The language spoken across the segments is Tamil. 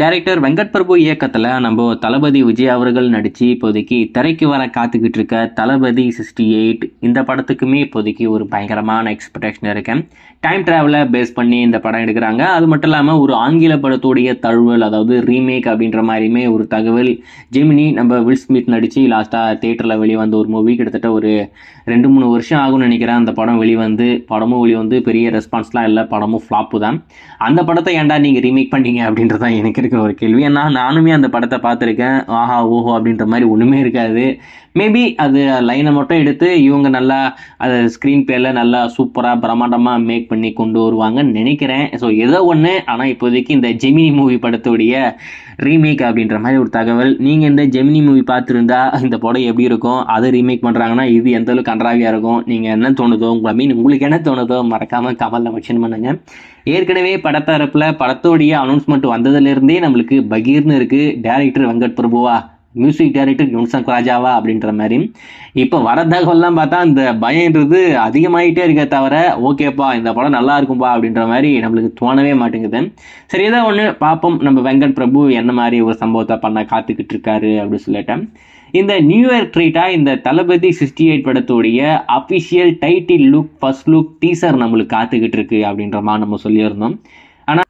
டைரக்டர் வெங்கட் பிரபு இயக்கத்தில் நம்ம தளபதி விஜய் அவர்கள் நடித்து இப்போதைக்கு திரைக்கு வர காத்துக்கிட்டு இருக்க தளபதி 68 இந்த படத்துக்குமே இப்போதைக்கு ஒரு பயங்கரமான எக்ஸ்பெக்டேஷன் இருக்கேன். டைம் ட்ராவலை பேஸ் பண்ணி இந்த படம் எடுக்கிறாங்க. அது மட்டும் இல்லாமல் ஒரு ஆங்கில படத்துடைய தழுவல், அதாவது ரீமேக் அப்படின்ற மாதிரியுமே ஒரு தகவல். ஜெமினி நம்ம வில் ஸ்மித் நடித்து லாஸ்ட்டாக தேட்டரில் வெளிவந்த ஒரு மூவி, கிட்டத்தட்ட ஒரு 2-3 வருஷம் ஆகும்னு நினைக்கிறேன் அந்த படம் படமும் வெளிவந்து பெரிய ரெஸ்பான்ஸ்லாம் இல்லை, படமும் ஃப்ளாப்பு தான். அந்த படத்தை ஏன்டா நீங்கள் ரீமேக் பண்ணீங்க அப்படின்றதான் எனக்கு இருக்கிற ஒரு கேள்வி. ஏன்னா நானுமே அந்த படத்தை பார்த்துருக்கேன். ஆஹா ஓஹோ அப்படின்ற மாதிரி ஒன்றுமே இருக்காது. மேபி அது லைனை மட்டும் எடுத்து இவங்க நல்லா அதை ஸ்க்ரீன் பேல நல்லா சூப்பராக பிரம்மாண்டமாக மேக் பண்ணி கொண்டு வருவாங்கன்னு நினைக்கிறேன். ஸோ ஏதோ ஒன்று. ஆனால் இப்போதைக்கு இந்த ஜெமினி மூவி படத்துடைய ரீமேக் அப்படின்ற மாதிரி ஒரு தகவல். நீங்கள் இந்த ஜெமினி மூவி பார்த்துருந்தா இந்த படம் எப்படி இருக்கும், அதை ரீமேக் பண்ணுறாங்கன்னா இது எந்த அளவுக்கு கன்றாவியாக இருக்கும், நீங்கள் என்ன தோணுதோ உங்களுக்கு என்ன தோணுதோ மறக்காமல் கமெண்ட்ல மென்ஷன் பண்ணுங்க. ஏற்கனவே படத்தரப்பில் படத்தோடைய அனௌன்ஸ்மெண்ட் வந்ததுலேருந்தே நம்மளுக்கு பகீர்னு இருக்குது. டைரக்டர் வெங்கட் பிரபுவா, மியூசிக் டைரக்டர் யுவன் சங்கர் ராஜாவா அப்படின்ற மாதிரி. இப்போ வர தகவல்லாம் பார்த்தா அந்த பயன்றது அதிகமாகிட்டே இருக்க தவிர ஓகேப்பா இந்த படம் நல்லா இருக்கும்பா அப்படின்ற மாதிரி நம்மளுக்கு தோணவே மாட்டேங்குது. சரி, ஏதோ ஒன்று பார்ப்போம் நம்ம வெங்கட் பிரபு என்ன மாதிரி ஒரு சம்பவத்தை பண்ண காத்துக்கிட்டு இருக்காரு அப்படின்னு சொல்லிட்டேன். இந்த நியூ இயர் ட்ரீட்டாக இந்த தளபதி 68 படத்துடைய official title look, first look teaser நம்மளுக்கு காத்துக்கிட்டு இருக்கு அப்படின்ற மாதிரி நம்ம சொல்லியிருந்தோம்.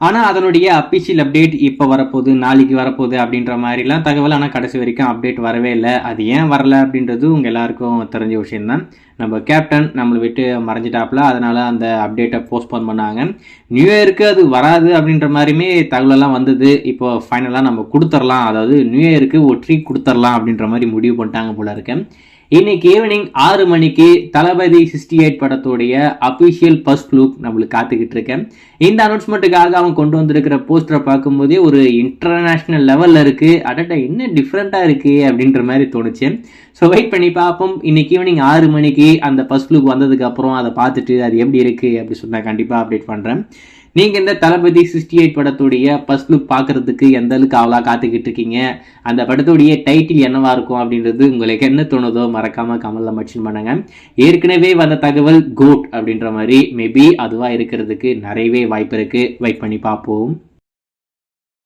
ஆனால் அதனுடைய அஃபிஷியல் அப்டேட் இப்போ வரப்போகுது, நாளைக்கு வரப்போகுது அப்படின்ற மாதிரிலாம் தகவல். ஆனால் கடைசி வரைக்கும் அப்டேட் வரவே இல்லை. அது ஏன் வரல அப்படின்றது உங்கள் எல்லாருக்கும் தெரிஞ்ச விஷயம்தான். நம்ம கேப்டன் நம்மளை விட்டு மறைஞ்சிட்டாப்புல, அதனால் அந்த அப்டேட்டை போஸ்ட்போன் பண்ணாங்க. நியூ இயருக்கு அது வராது அப்படின்ற மாதிரியுமே தகவலெல்லாம் வந்தது. இப்போ ஃபைனலாக நம்ம கொடுத்துடலாம், அதாவது நியூ இயருக்கு ஒரு ட்ரீட் கொடுத்துடலாம் அப்படின்ற மாதிரி முடிவு பண்ணிட்டாங்க போல இருக்கேன். இன்னைக்கு ஈவினிங் 6 மணிக்கு தளபதி 68 படத்துடைய அஃபிஷியல் ஃபர்ஸ்ட் லுக் நம்மளுக்கு காத்துக்கிட்டு இருக்கேன். இந்த அனௌன்ஸ்மெண்ட்டுக்காக அவங்க கொண்டு வந்திருக்கிற போஸ்டரை பார்க்கும்போதே ஒரு இன்டர்நேஷ்னல் லெவலில் இருக்குது. அடட்டா என்ன டிஃப்ரெண்ட்டாக இருக்குது அப்படின்ற மாதிரி தோணுச்சு. ஸோ வெயிட் பண்ணி பார்ப்போம். இன்னைக்கு ஈவினிங் 6 மணிக்கு அந்த ஃபர்ஸ்ட் லுக் வந்ததுக்கப்புறம் அதை பார்த்துட்டு அது எப்படி இருக்குது அப்படி சொன்னால் கண்டிப்பாக அப்டேட் பண்ணுறேன். நீங்கள் இந்த தளபதி 68 படத்துடைய ஃபர்ஸ்ட் லுக் பார்க்குறதுக்கு எந்த அளவுக்கு அவ்வளோ காத்துக்கிட்டு இருக்கீங்க, அந்த படத்துடைய டைட்டில் என்னவா இருக்கும் அப்படின்றது உங்களுக்கு என்ன தோணுதோ மறக்காமல் கமெண்ட்ல மென்ஷன் பண்ணுங்க. ஏற்கனவே வந்த தகவல் கோட் அப்படின்ற மாதிரி மேபி அதுவாக இருக்கிறதுக்கு நிறையவே வாய்ப்பு இருக்குது. வெயிட் பண்ணி பார்ப்போம்.